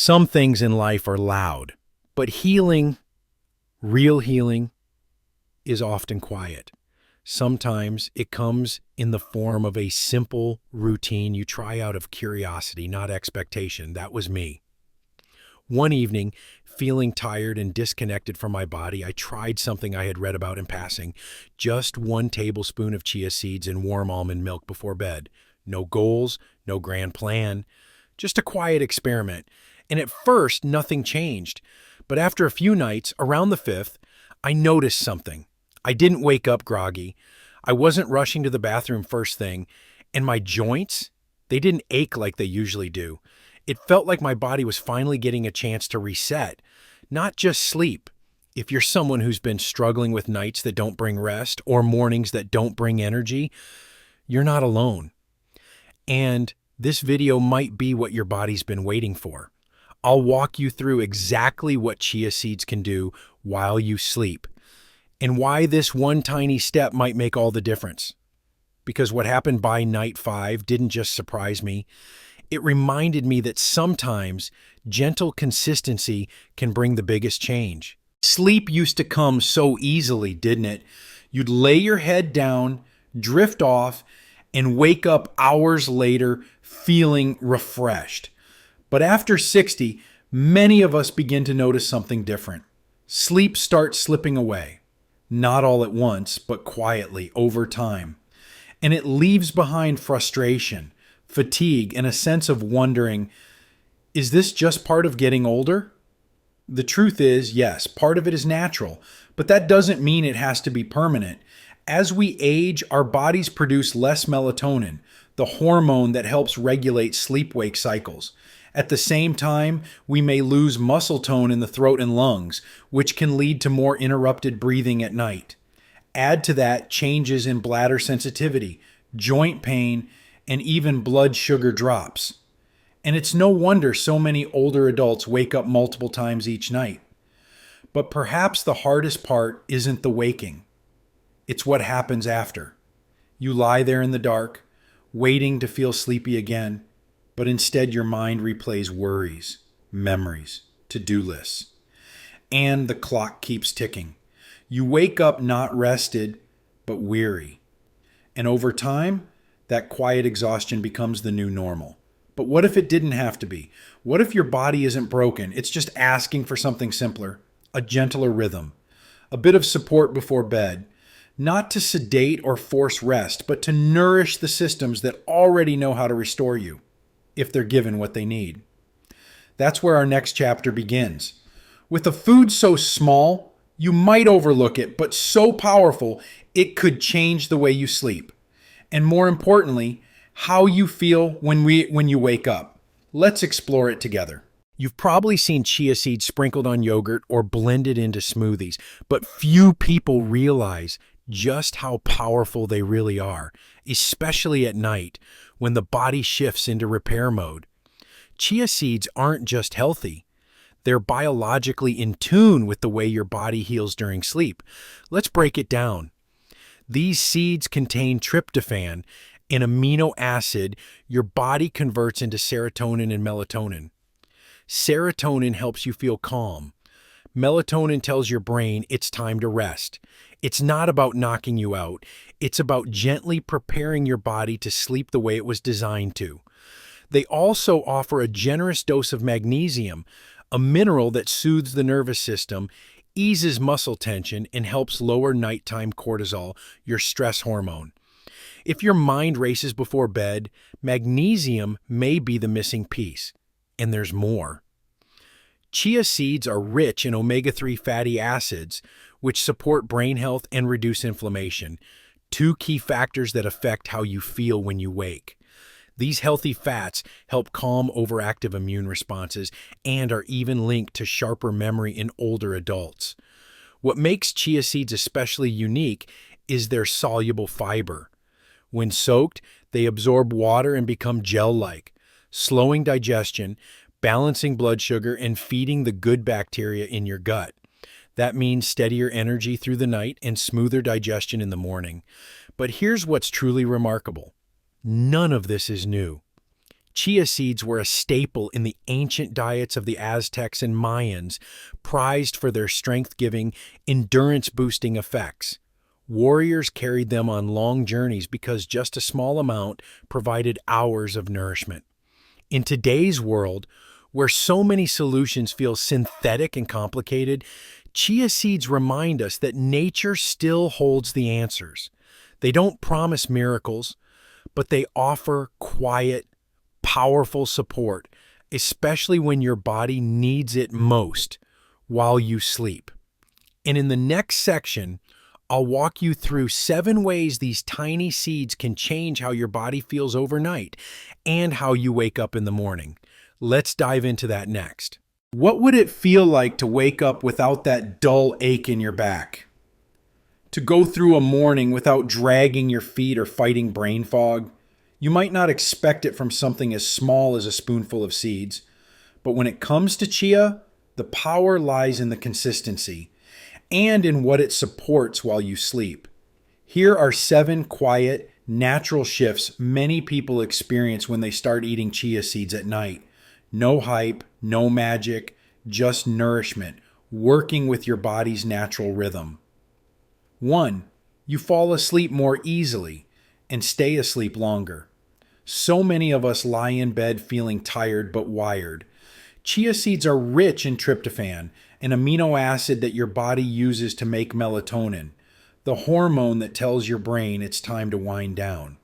Some things in life are loud, but healing, real healing, is often quiet. Sometimes it comes in the form of a simple routine you try out of curiosity, not expectation. That was me. One evening, feeling tired and disconnected from my body, I tried something I had read about in passing. Just 1 tablespoon of chia seeds and warm almond milk before bed. No goals, no grand plan, just a quiet experiment. And at first, nothing changed. But after a few nights, around the fifth, I noticed something. I didn't wake up groggy. I wasn't rushing to the bathroom first thing. And my joints, they didn't ache like they usually do. It felt like my body was finally getting a chance to reset, not just sleep. If you're someone who's been struggling with nights that don't bring rest or mornings that don't bring energy, you're not alone. And this video might be what your body's been waiting for. I'll walk you through exactly what chia seeds can do while you sleep and why this one tiny step might make all the difference. Because what happened by night 5 didn't just surprise me. It reminded me that sometimes gentle consistency can bring the biggest change. Sleep used to come so easily, didn't it? You'd lay your head down, drift off, and wake up hours later feeling refreshed. But after 60, many of us begin to notice something different. Sleep starts slipping away. Not all at once, but quietly over time. And it leaves behind frustration, fatigue, and a sense of wondering, is this just part of getting older? The truth is, yes, part of it is natural, but that doesn't mean it has to be permanent. As we age, our bodies produce less melatonin, the hormone that helps regulate sleep-wake cycles. At the same time, we may lose muscle tone in the throat and lungs, which can lead to more interrupted breathing at night. Add to that changes in bladder sensitivity, joint pain, and even blood sugar drops. And it's no wonder so many older adults wake up multiple times each night. But perhaps the hardest part isn't the waking. It's what happens after. You lie there in the dark, waiting to feel sleepy again, but instead your mind replays worries, memories, to-do lists. And the clock keeps ticking. You wake up not rested, but weary. And over time, that quiet exhaustion becomes the new normal. But what if it didn't have to be? What if your body isn't broken? It's just asking for something simpler, a gentler rhythm, a bit of support before bed, not to sedate or force rest, but to nourish the systems that already know how to restore you, if they're given what they need. That's where our next chapter begins. With a food so small, you might overlook it, but so powerful, it could change the way you sleep. And more importantly, how you feel when you wake up. Let's explore it together. You've probably seen chia seeds sprinkled on yogurt or blended into smoothies, but few people realize just how powerful they really are, especially at night when the body shifts into repair mode. Chia seeds aren't just healthy. They're biologically in tune with the way your body heals during sleep. Let's break it down. These seeds contain tryptophan, an amino acid your body converts into serotonin and melatonin. Serotonin helps you feel calm. Melatonin tells your brain it's time to rest. It's not about knocking you out. It's about gently preparing your body to sleep the way it was designed to. They also offer a generous dose of magnesium, a mineral that soothes the nervous system, eases muscle tension, and helps lower nighttime cortisol, your stress hormone. If your mind races before bed, magnesium may be the missing piece. And there's more. Chia seeds are rich in omega-3 fatty acids, which support brain health and reduce inflammation, 2 key factors that affect how you feel when you wake. These healthy fats help calm overactive immune responses and are even linked to sharper memory in older adults. What makes chia seeds especially unique is their soluble fiber. When soaked, they absorb water and become gel-like, slowing digestion, balancing blood sugar, and feeding the good bacteria in your gut. That means steadier energy through the night and smoother digestion in the morning. But here's what's truly remarkable. None of this is new. Chia seeds were a staple in the ancient diets of the Aztecs and Mayans, prized for their strength-giving, endurance-boosting effects. Warriors carried them on long journeys because just a small amount provided hours of nourishment. In today's world, where so many solutions feel synthetic and complicated, chia seeds remind us that nature still holds the answers. They don't promise miracles, but they offer quiet, powerful support, especially when your body needs it most while you sleep. And in the next section, I'll walk you through 7 ways these tiny seeds can change how your body feels overnight and how you wake up in the morning. Let's dive into that next. What would it feel like to wake up without that dull ache in your back? To go through a morning without dragging your feet or fighting brain fog? You might not expect it from something as small as a spoonful of seeds, but when it comes to chia, the power lies in the consistency and in what it supports while you sleep. Here are 7 quiet, natural shifts many people experience when they start eating chia seeds at night. No hype, no magic, just nourishment, working with your body's natural rhythm. 1. You fall asleep more easily and stay asleep longer. So many of us lie in bed feeling tired but wired. Chia seeds are rich in tryptophan, an amino acid that your body uses to make melatonin, the hormone that tells your brain it's time to wind down.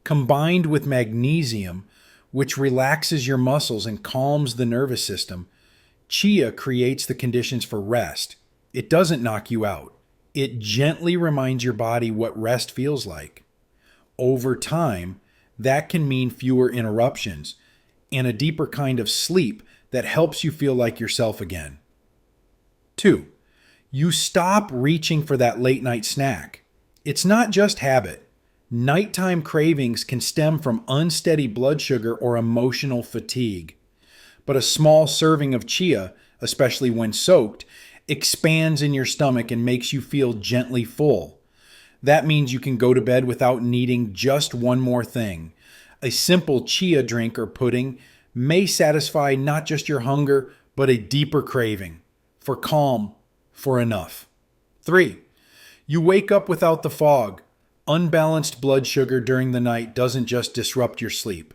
Combined with magnesium, which relaxes your muscles and calms the nervous system, chia creates the conditions for rest. It doesn't knock you out. It gently reminds your body what rest feels like. Over time, that can mean fewer interruptions and a deeper kind of sleep that helps you feel like yourself again. 2. You stop reaching for that late night snack. It's not just habit. Nighttime cravings can stem from unsteady blood sugar or emotional fatigue. But a small serving of chia, especially when soaked, expands in your stomach and makes you feel gently full. That means you can go to bed without needing just one more thing. A simple chia drink or pudding may satisfy not just your hunger, but a deeper craving for calm, for enough. 3. You wake up without the fog. Unbalanced blood sugar during the night doesn't just disrupt your sleep.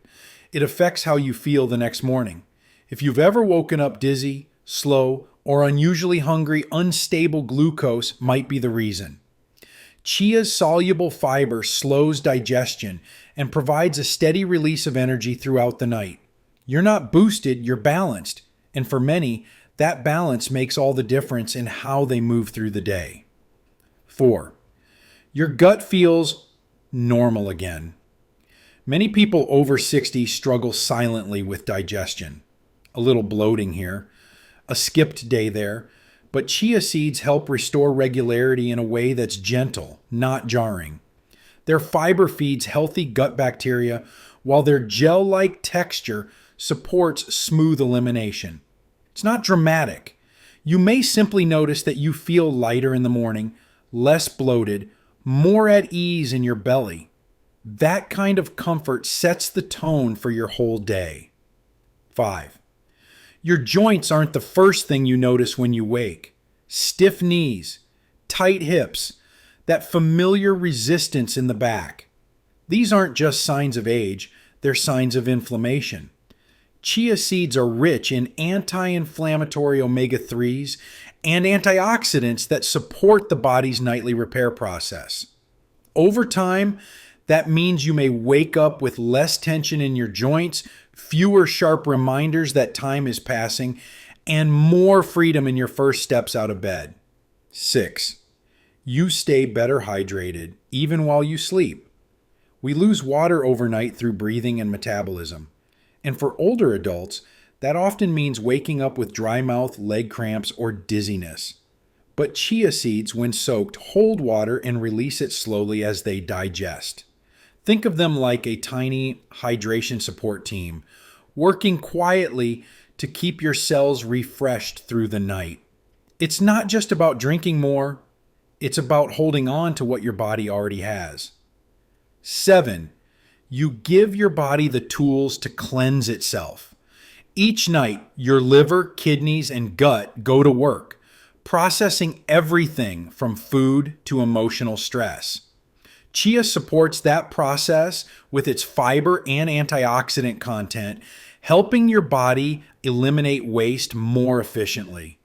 It affects how you feel the next morning. If you've ever woken up dizzy, slow, or unusually hungry, unstable glucose might be the reason. Chia's soluble fiber slows digestion and provides a steady release of energy throughout the night. You're not boosted, you're balanced. And for many, that balance makes all the difference in how they move through the day. 4. Your gut feels normal again. Many people over 60 struggle silently with digestion. A little bloating here, a skipped day there, but chia seeds help restore regularity in a way that's gentle, not jarring. Their fiber feeds healthy gut bacteria, while their gel-like texture supports smooth elimination. It's not dramatic. You may simply notice that you feel lighter in the morning, less bloated, more at ease in your belly. That kind of comfort sets the tone for your whole day. 5. Your joints aren't the first thing you notice when you wake. Stiff knees, tight hips, that familiar resistance in the back. These aren't just signs of age, they're signs of inflammation. Chia seeds are rich in anti-inflammatory omega-3s and antioxidants that support the body's nightly repair process. Over time, that means you may wake up with less tension in your joints, fewer sharp reminders that time is passing, and more freedom in your first steps out of bed. 6. You stay better hydrated even while you sleep. We lose water overnight through breathing and metabolism. And for older adults, that often means waking up with dry mouth, leg cramps, or dizziness. But chia seeds, when soaked, hold water and release it slowly as they digest. Think of them like a tiny hydration support team, working quietly to keep your cells refreshed through the night. It's not just about drinking more, it's about holding on to what your body already has. 7. You give your body the tools to cleanse itself. Each night, your liver, kidneys, and gut go to work, processing everything from food to emotional stress. Chia supports that process with its fiber and antioxidant content, helping your body eliminate waste more efficiently.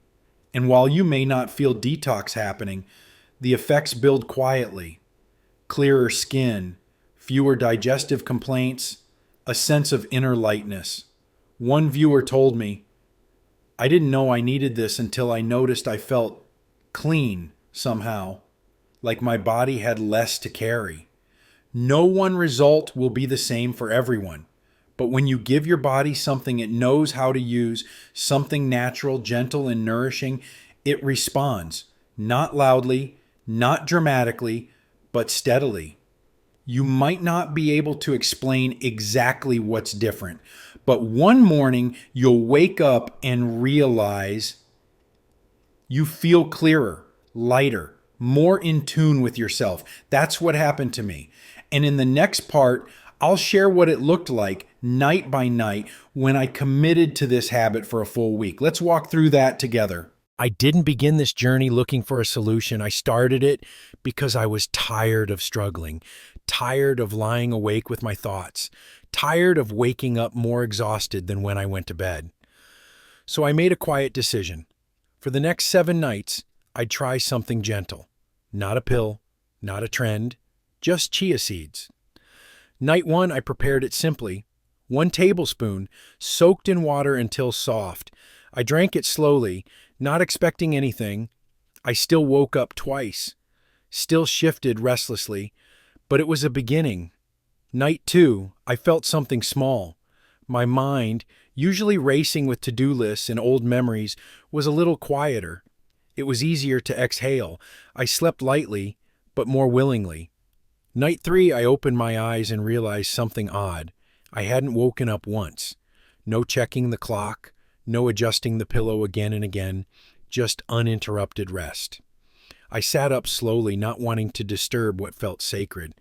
And while you may not feel detox happening, the effects build quietly. Clearer skin, fewer digestive complaints, a sense of inner lightness. One viewer told me, "I didn't know I needed this until I noticed I felt clean somehow, like my body had less to carry." No one result will be the same for everyone, but when you give your body something it knows how to use, something natural, gentle, and nourishing, it responds, not loudly, not dramatically, but steadily. You might not be able to explain exactly what's different, but one morning you'll wake up and realize you feel clearer, lighter, more in tune with yourself. That's what happened to me. And in the next part, I'll share what it looked like night by night when I committed to this habit for a full week. Let's walk through that together. I didn't begin this journey looking for a solution. I started it because I was tired of struggling, tired of lying awake with my thoughts, tired of waking up more exhausted than when I went to bed. So I made a quiet decision. For the next 7 nights, I'd try something gentle. Not a pill, not a trend, just chia seeds. Night 1, I prepared it simply. 1 tablespoon, soaked in water until soft. I drank it slowly, not expecting anything. I still woke up twice, still shifted restlessly, but it was a beginning. Night 2, I felt something small. My mind, usually racing with to-do lists and old memories, was a little quieter. It was easier to exhale. I slept lightly, but more willingly. Night 3, I opened my eyes and realized something odd. I hadn't woken up once. No checking the clock, no adjusting the pillow again and again, just uninterrupted rest. I sat up slowly, not wanting to disturb what felt sacred.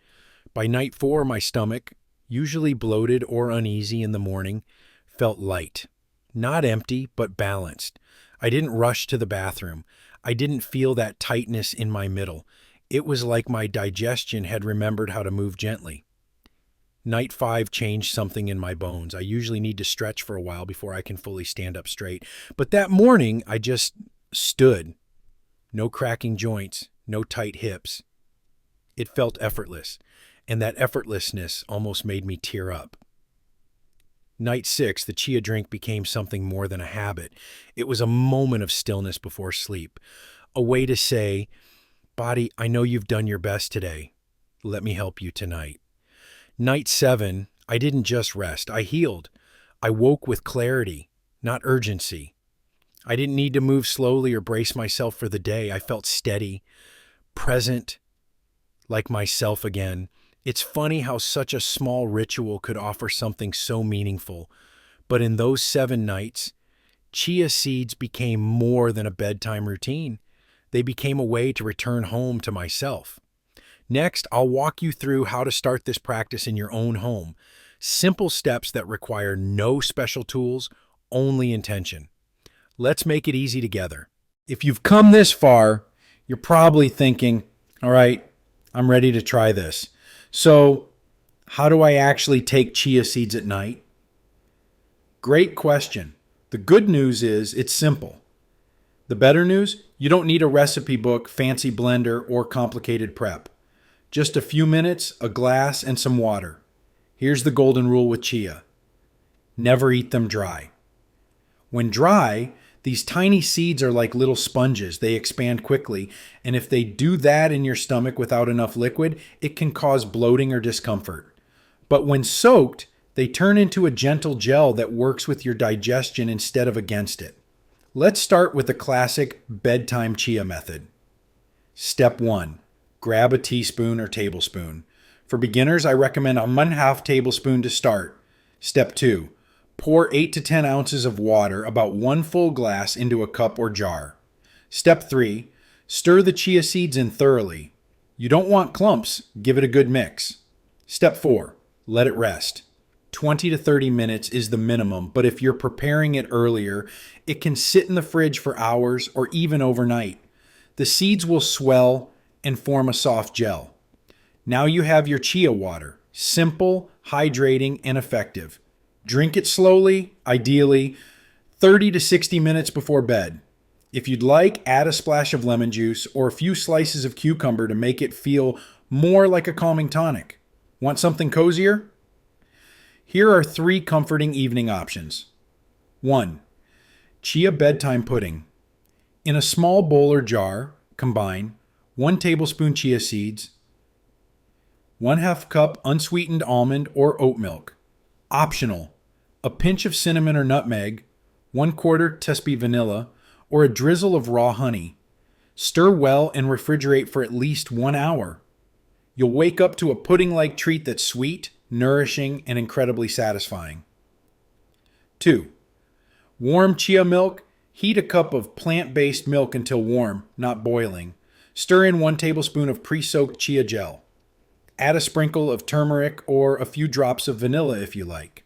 By night 4, my stomach, usually bloated or uneasy in the morning, felt light. Not empty, but balanced. I didn't rush to the bathroom. I didn't feel that tightness in my middle. It was like my digestion had remembered how to move gently. Night 5 changed something in my bones. I usually need to stretch for a while before I can fully stand up straight. But that morning, I just stood. No cracking joints, no tight hips. It felt effortless, and that effortlessness almost made me tear up. Night 6, the chia drink became something more than a habit. It was a moment of stillness before sleep, a way to say, "Body, I know you've done your best today. Let me help you tonight." Night 7, I didn't just rest, I healed. I woke with clarity, not urgency. I didn't need to move slowly or brace myself for the day. I felt steady, present, like myself again. It's funny how such a small ritual could offer something so meaningful. But in those 7 nights, chia seeds became more than a bedtime routine. They became a way to return home to myself. Next, I'll walk you through how to start this practice in your own home. Simple steps that require no special tools, only intention. Let's make it easy together. If you've come this far, you're probably thinking, all right, I'm ready to try this. So, how do I actually take chia seeds at night? Great question. The good news is it's simple. The better news, you don't need a recipe book, fancy blender, or complicated prep. Just a few minutes, a glass, and some water. Here's the golden rule with chia. Never eat them dry. When dry, these tiny seeds are like little sponges. They expand quickly, and if they do that in your stomach without enough liquid, it can cause bloating or discomfort. But when soaked, they turn into a gentle gel that works with your digestion instead of against it. Let's start with the classic bedtime chia method. Step 1. Grab a teaspoon or tablespoon. For beginners, I recommend a 1/2 tablespoon to start. Step 2. Pour 8 to 10 ounces of water, about 1 full glass, into a cup or jar. Step 3. Stir the chia seeds in thoroughly. You don't want clumps. Give it a good mix. Step 4. Let it rest. 20 to 30 minutes is the minimum, but if you're preparing it earlier, it can sit in the fridge for hours or even overnight. The seeds will swell and form a soft gel. Now you have your chia water. Simple, hydrating, and effective. Drink it slowly, ideally 30 to 60 minutes before bed. If you'd like, add a splash of lemon juice or a few slices of cucumber to make it feel more like a calming tonic. Want something cozier? Here are 3 comforting evening options. 1. Chia bedtime pudding. In a small bowl or jar, combine 1 tablespoon chia seeds, 1/2 cup unsweetened almond or oat milk. Optional, a pinch of cinnamon or nutmeg, 1/4 teaspoon vanilla, or a drizzle of raw honey. Stir well and refrigerate for at least 1 hour. You'll wake up to a pudding-like treat that's sweet, nourishing, and incredibly satisfying. 2. Warm chia milk. Heat a cup of plant-based milk until warm, not boiling. Stir in 1 tablespoon of pre-soaked chia gel. Add a sprinkle of turmeric or a few drops of vanilla if you like.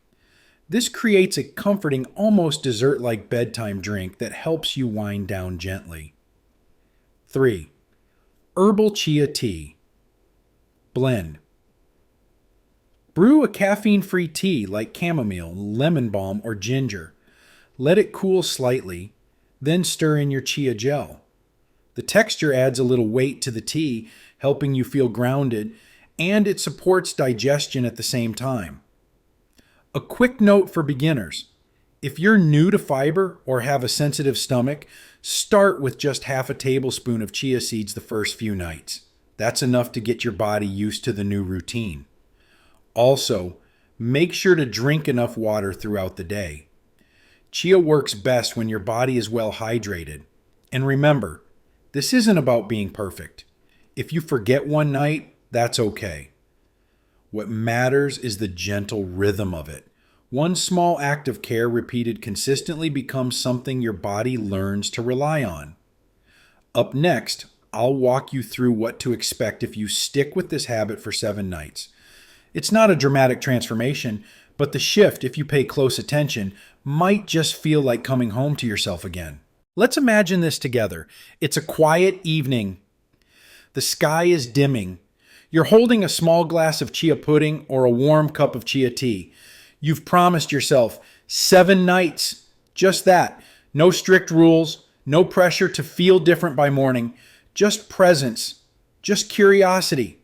This creates a comforting, almost dessert-like bedtime drink that helps you wind down gently. 3. Herbal chia tea. Blend. Brew a caffeine-free tea like chamomile, lemon balm, or ginger. Let it cool slightly, then stir in your chia gel. The texture adds a little weight to the tea, helping you feel grounded, and it supports digestion at the same time. A quick note for beginners. If you're new to fiber or have a sensitive stomach, start with just 1/2 tablespoon of chia seeds the first few nights. That's enough to get your body used to the new routine. Also, make sure to drink enough water throughout the day. Chia works best when your body is well hydrated. And remember, this isn't about being perfect. If you forget one night, that's okay. What matters is the gentle rhythm of it. One small act of care repeated consistently becomes something your body learns to rely on. Up next, I'll walk you through what to expect if you stick with this habit for 7 nights. It's not a dramatic transformation, but the shift, if you pay close attention, might just feel like coming home to yourself again. Let's imagine this together. It's a quiet evening. The sky is dimming. You're holding a small glass of chia pudding or a warm cup of chia tea. You've promised yourself 7 nights. Just that. No strict rules, no pressure to feel different by morning, just presence, just curiosity.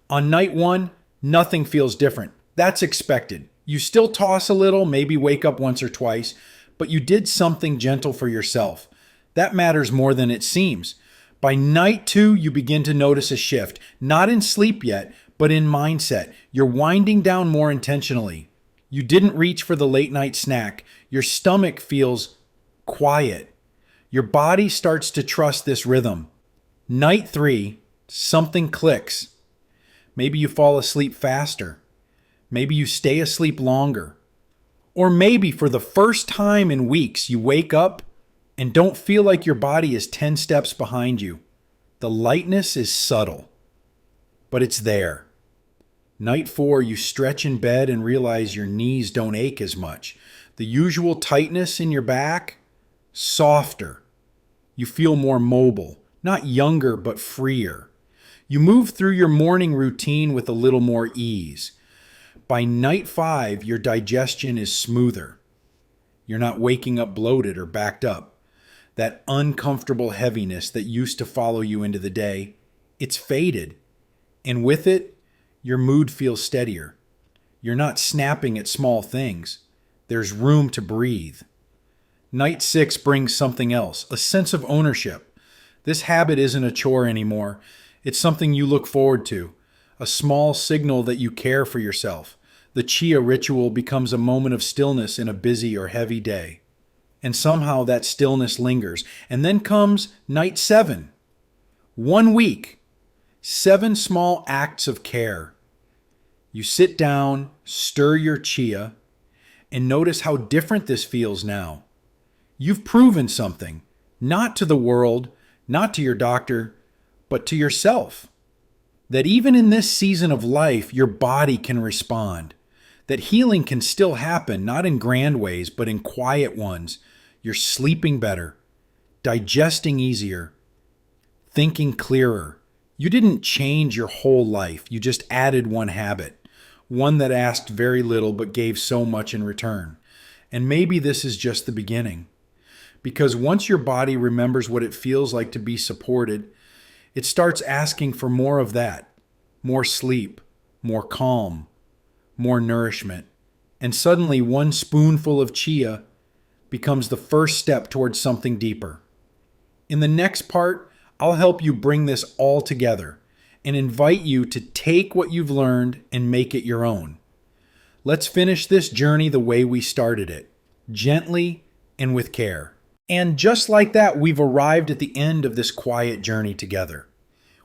On night 1, nothing feels different. That's expected. You still toss a little, maybe wake up once or twice, but you did something gentle for yourself. That matters more than it seems. By night 2, you begin to notice a shift, not in sleep yet, but in mindset. You're winding down more intentionally. You didn't reach for the late night snack. Your stomach feels quiet. Your body starts to trust this rhythm. Night 3, something clicks. Maybe you fall asleep faster. Maybe you stay asleep longer. Or maybe for the first time in weeks, you wake up and don't feel like your body is 10 steps behind you. The lightness is subtle, but it's there. Night 4, you stretch in bed and realize your knees don't ache as much. The usual tightness in your back, softer. You feel more mobile, not younger, but freer. You move through your morning routine with a little more ease. By night 5, your digestion is smoother. You're not waking up bloated or backed up. That uncomfortable heaviness that used to follow you into the day, it's faded. And with it, your mood feels steadier. You're not snapping at small things. There's room to breathe. Night 6 brings something else, a sense of ownership. This habit isn't a chore anymore. It's something you look forward to, a small signal that you care for yourself. The chia ritual becomes a moment of stillness in a busy or heavy day. And somehow that stillness lingers. And then comes night 7. 1 week. 7 small acts of care. You sit down, stir your chia, and notice how different this feels now. You've proven something, not to the world, not to your doctor, but to yourself. That even in this season of life, your body can respond. That healing can still happen, not in grand ways, but in quiet ones. You're sleeping better, digesting easier, thinking clearer. You didn't change your whole life. You just added one habit, one that asked very little but gave so much in return. And maybe this is just the beginning. Because once your body remembers what it feels like to be supported, it starts asking for more of that, more sleep, more calm, more nourishment. And suddenly one spoonful of chia becomes the first step towards something deeper. In the next part, I'll help you bring this all together and invite you to take what you've learned and make it your own. Let's finish this journey the way we started it, gently and with care. And just like that, we've arrived at the end of this quiet journey together.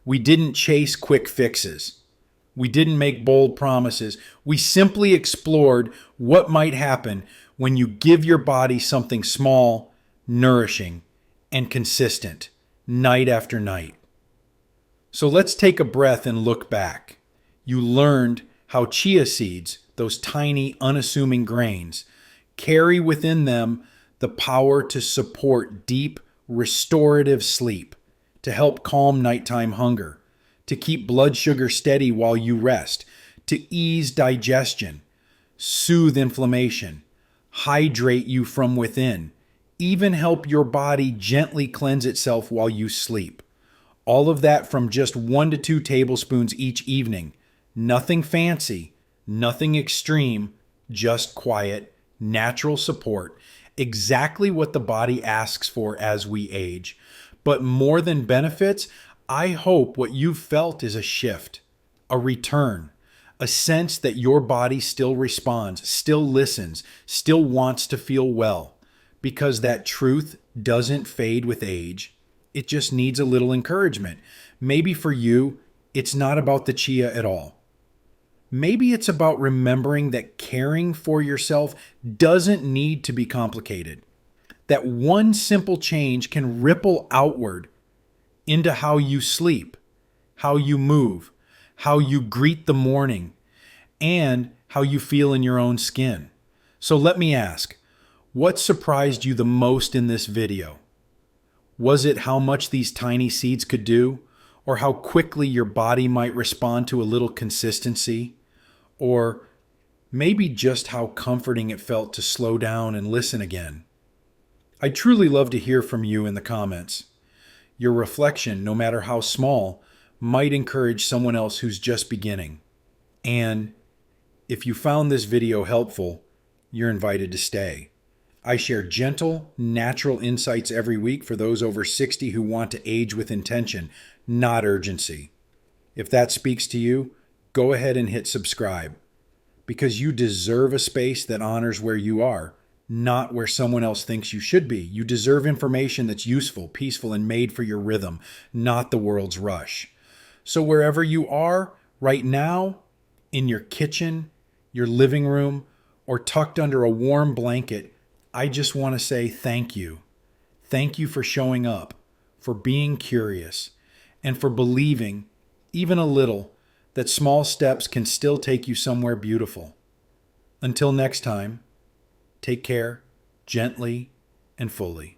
We didn't chase quick fixes. We didn't make bold promises. We simply explored what might happen when you give your body something small, nourishing, and consistent, night after night. So let's take a breath and look back. You learned how chia seeds, those tiny, unassuming grains, carry within them the power to support deep, restorative sleep, to help calm nighttime hunger, to keep blood sugar steady while you rest, to ease digestion, soothe inflammation, hydrate you from within, even help your body gently cleanse itself while you sleep. All of that from just 1 to 2 tablespoons each evening. Nothing fancy, nothing extreme, just quiet, natural support, exactly what the body asks for as we age. But more than benefits, I hope what you've felt is a shift, a return, a sense that your body still responds, still listens, still wants to feel well. Because that truth doesn't fade with age. It just needs a little encouragement. Maybe for you, it's not about the chia at all. Maybe it's about remembering that caring for yourself doesn't need to be complicated. That one simple change can ripple outward into how you sleep, how you move, how you greet the morning, and how you feel in your own skin. So let me ask, what surprised you the most in this video? Was it how much these tiny seeds could do? Or how quickly your body might respond to a little consistency? Or maybe just how comforting it felt to slow down and listen again? I'd truly love to hear from you in the comments. Your reflection, no matter how small, might encourage someone else who's just beginning. And if you found this video helpful, you're invited to stay. I share gentle, natural insights every week for those over 60 who want to age with intention, not urgency. If that speaks to you, go ahead and hit subscribe, because you deserve a space that honors where you are, not where someone else thinks you should be. You deserve information that's useful, peaceful, and made for your rhythm, not the world's rush. So wherever you are right now, in your kitchen, your living room, or tucked under a warm blanket, I just want to say thank you. Thank you for showing up, for being curious, and for believing, even a little, that small steps can still take you somewhere beautiful. Until next time, take care, gently and fully.